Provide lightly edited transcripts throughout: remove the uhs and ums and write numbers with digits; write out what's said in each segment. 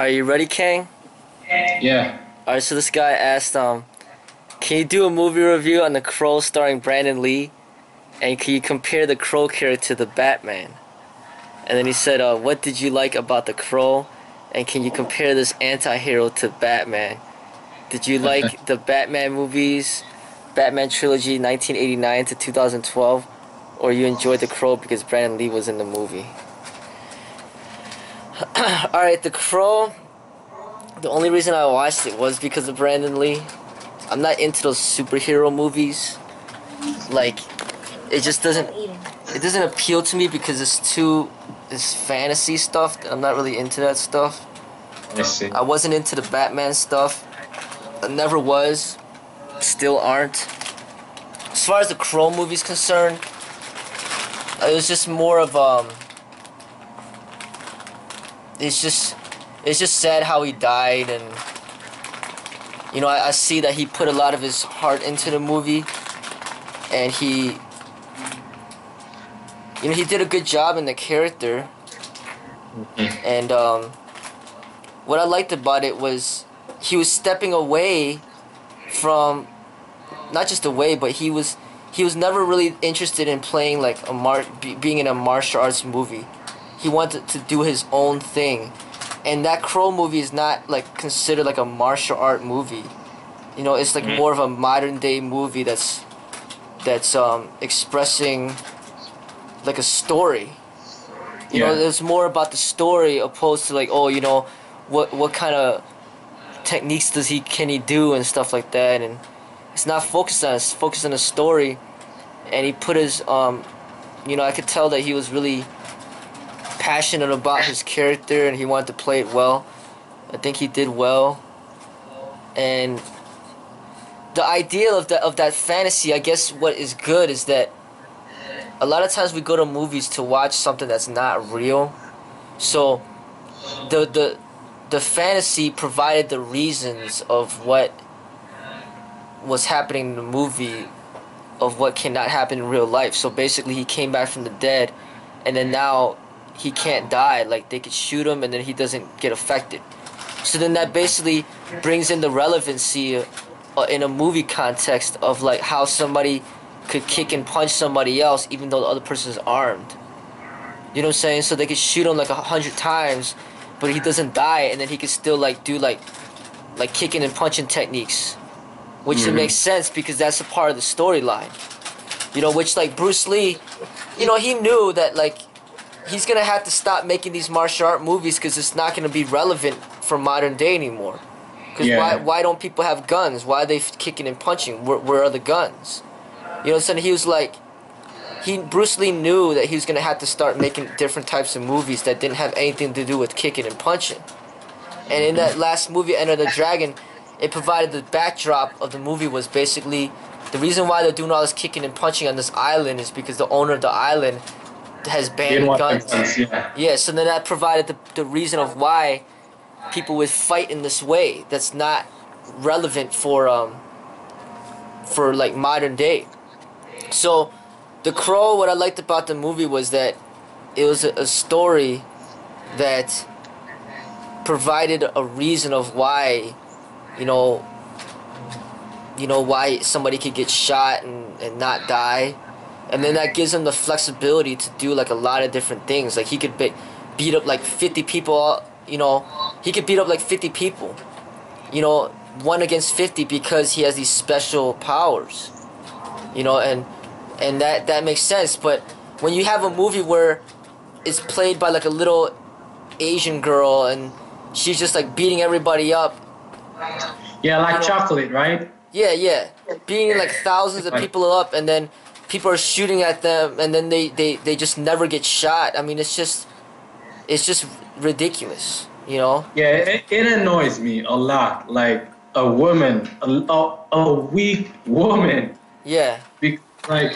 Are you ready, Kang? Yeah. Alright, so this guy asked, can you do a movie review on The Crow starring Brandon Lee? And can you compare the Crow character to the Batman? And then he said, what did you like about the Crow? And can you compare this anti-hero to Batman? Did you like the Batman movies, Batman trilogy 1989 to 2012? Or you enjoyed the Crow because Brandon Lee was in the movie? Alright, the Crow, the only reason I watched it was because of Brandon Lee. I'm not into those superhero movies. Like, it just doesn't appeal to me because it's fantasy stuff. I'm not really into that stuff. I see. I wasn't into the Batman stuff. I never was. Still aren't. As far as the Crow movie's concerned, it was just more of it's just sad how he died, and you know, I see that he put a lot of his heart into the movie, and he did a good job in the character. And what I liked about it was he was stepping away from, not just away, but he was never really interested in playing like being in a martial arts movie. He wanted to do his own thing, and that Crow movie is not like considered like a martial art movie. You know, it's like more of a modern day movie that's expressing like a story. You know, it's more about the story opposed to like, oh, you know, what kind of techniques can he do and stuff like that. And it's not focused on it. It's focused on the story. And he put his you know, I could tell that he was really passionate about his character and he wanted to play it well. I think he did well. And the idea of that fantasy, I guess what is good is that a lot of times we go to movies to watch something that's not real. So the fantasy provided the reasons of what was happening in the movie, of what cannot happen in real life. So basically he came back from the dead, and then now he can't die. Like, they could shoot him and then he doesn't get affected. So then that basically brings in the relevancy in a movie context of like how somebody could kick and punch somebody else even though the other person is armed. You know what I'm saying? So they could shoot him like 100 times, but he doesn't die, and then he could still like do like kicking and punching techniques, which makes sense because that's a part of the storyline. You know, which like Bruce Lee, you know, he knew that like he's gonna have to stop making these martial art movies because it's not gonna be relevant for modern day anymore. Because why don't people have guns? Why are they kicking and punching? Where are the guns? You know what I'm saying? He was like, Bruce Lee knew that he was gonna have to start making different types of movies that didn't have anything to do with kicking and punching. And in that last movie, Enter the Dragon, it provided the backdrop of the movie was basically the reason why they're doing all this kicking and punching on this island is because the owner of the island has banned guns. Yeah, so then that provided the reason of why people would fight in this way that's not relevant for like modern day. So The Crow, what I liked about the movie was that it was a story that provided a reason of why, you know why somebody could get shot and not die. And then that gives him the flexibility to do like a lot of different things. Like he could beat up like 50 people, you know. He could beat up like 50 people, you know, 1 against 50 because he has these special powers, you know, and that makes sense. But when you have a movie where it's played by like a little Asian girl and she's just like beating everybody up. Yeah, like Chocolate, right? Yeah. Beating like thousands of people up, and then people are shooting at them, and then they just never get shot. I mean, it's just ridiculous, you know? Yeah, it annoys me a lot. Like a woman, a weak woman. Yeah. Like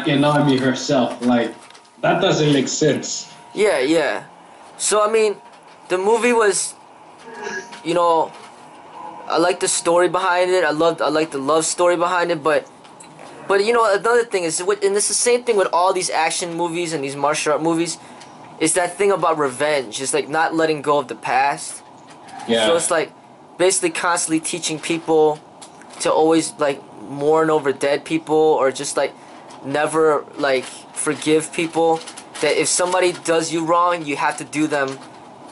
Inami herself. Like, that doesn't make sense. Yeah. So, I mean, the movie was, you know, I like the story behind it. I like the love story behind it, but you know, another thing is, and it's the same thing with all these action movies and these martial art movies, it's that thing about revenge. It's like not letting go of the past. Yeah. So it's like basically constantly teaching people to always like mourn over dead people, or just like never like forgive people. That if somebody does you wrong, you have to do them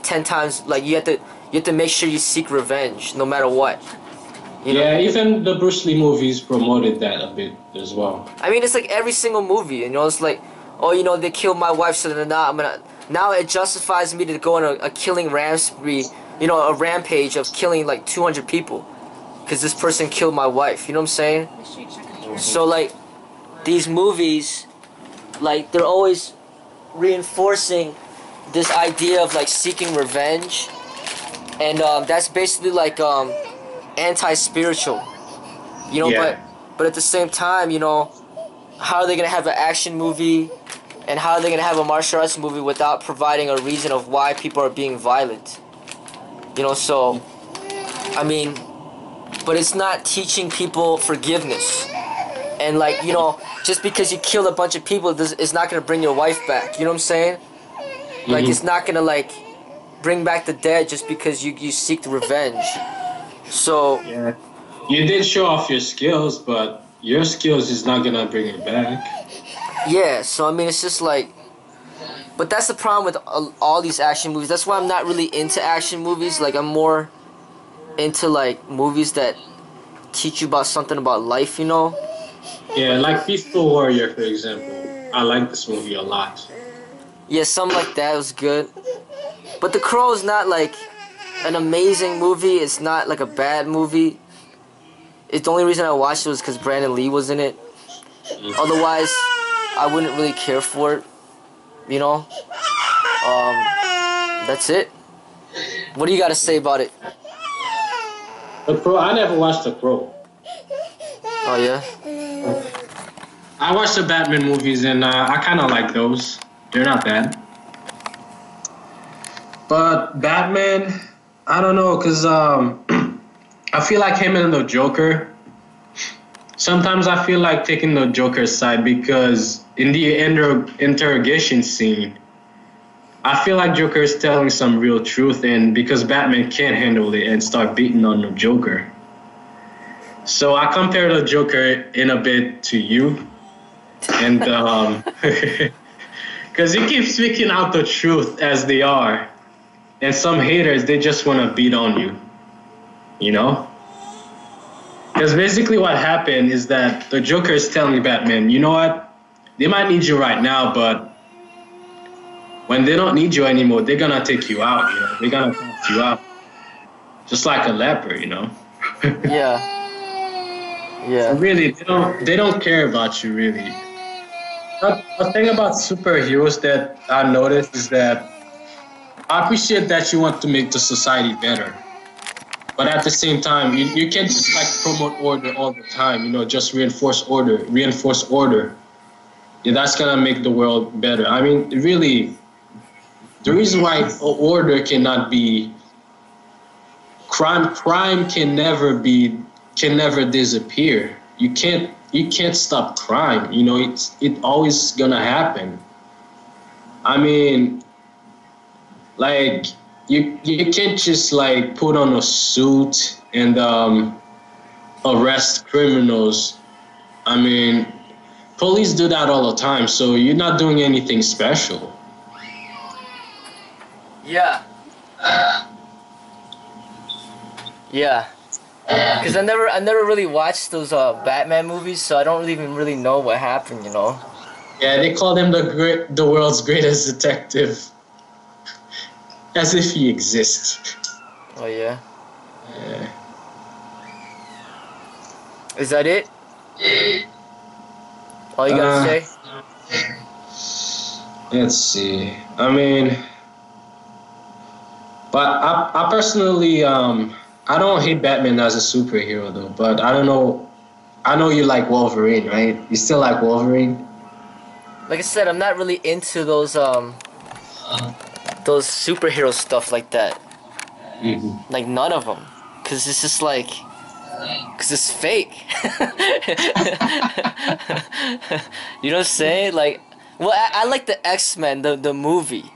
10 times. Like you have to make sure you seek revenge no matter what. You know? Yeah, even the Bruce Lee movies promoted that a bit as well. I mean, it's like every single movie, you know. It's like, oh, you know, they killed my wife, so then now it justifies me to go on a killing spree, you know, a rampage of killing like 200 people, because this person killed my wife. You know what I'm saying? So like, these movies, like they're always reinforcing this idea of like seeking revenge, and that's basically like anti-spiritual, you know. Yeah. But at the same time, you know, how are they gonna have an action movie, and how are they gonna have a martial arts movie without providing a reason of why people are being violent? You know, so I mean, but it's not teaching people forgiveness, and like, you know, just because you killed a bunch of people, it's not gonna bring your wife back. You know what I'm saying? Like, it's not gonna like bring back the dead just because you seek the revenge. So yeah, you did show off your skills, but your skills is not gonna bring it back. yeah, so I mean, it's just like, but that's the problem with all these action movies. That's why I'm not really into action movies. Like, I'm more into like movies that teach you about something about life, you know? Yeah, like Peaceful Warrior, for example. I like this movie a lot. Yeah, something like that was good. But The Crow is not like an amazing movie. It's not like a bad movie. It's the only reason I watched it was because Brandon Lee was in it. Otherwise, I wouldn't really care for it. You know? That's it. What do you got to say about it? The Crow, I never watched The Crow. Oh, yeah? I watched the Batman movies, and I kind of like those. They're not bad. But Batman, I don't know, because I feel like him and the Joker, sometimes I feel like taking the Joker's side, because in the interrogation scene, I feel like Joker is telling some real truth, and because Batman can't handle it and start beating on the Joker. So I compare the Joker in a bit to you, and because he keeps speaking out the truth as they are, and some haters, they just want to beat on you, you know? Because basically what happened is that the Joker is telling Batman, you know what? They might need you right now, but when they don't need you anymore, they're gonna take you out, you know? They're gonna cast you out. Just like a leper, you know? Yeah. Yeah. So really, they don't care about you, really. But the thing about superheroes that I noticed is that I appreciate that you want to make the society better. But at the same time, you can't just like promote order all the time, you know, just reinforce order. Yeah, that's gonna make the world better. I mean, really, the reason why order cannot be crime can never disappear. You can't stop crime. You know, it always gonna happen. I mean, like you can't just like put on a suit and arrest criminals. I mean, police do that all the time, so you're not doing anything special. Yeah. Yeah. Because I never really watched those Batman movies, so I don't even really know what happened, you know? Yeah, they call him the world's greatest detective. As if he exists. Oh, yeah? Yeah. Is that it? All you gotta say? Let's see. I mean, but I personally, I don't hate Batman as a superhero though, but I don't know. I know you like Wolverine, right? You still like Wolverine? Like I said, I'm not really into those superhero stuff like that. Mm-hmm. Like, none of them. Because it's just like... Because it's fake. You know what I'm saying? Like... Well, I like the X-Men, the movie.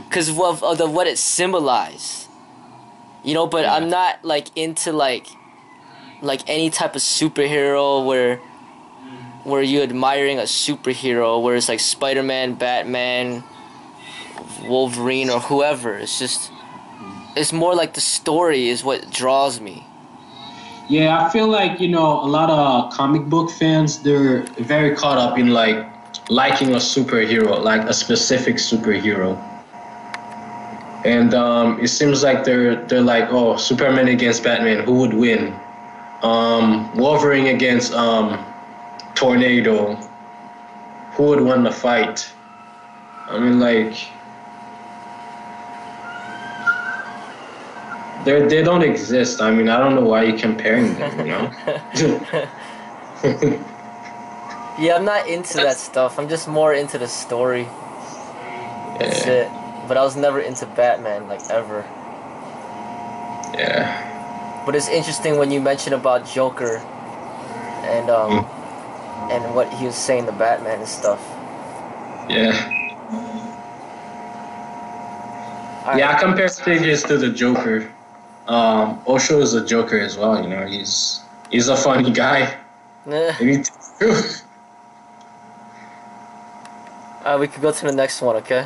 because of what it symbolized. You know, but I'm not like into like any type of superhero where you're admiring a superhero, where it's like Spider-Man, Batman, Wolverine, or whoever. It's more like the story is what draws me. Yeah, I feel like, a lot of comic book fans, they're very caught up in like liking a superhero, like a specific superhero. And it seems like they're like, oh, Superman against Batman, who would win? Wolverine against Tornado, who would win the fight? I mean, like, they don't exist. I mean, I don't know why you're comparing them, Yeah, I'm not into that stuff. I'm just more into the story. That's it. But I was never into Batman, like, ever. Yeah. But it's interesting when you mention about Joker and and what he was saying to Batman and stuff. Yeah. Yeah, I compare stages to the Joker. Osho is a Joker as well, he's a funny guy. We could go to the next one, okay?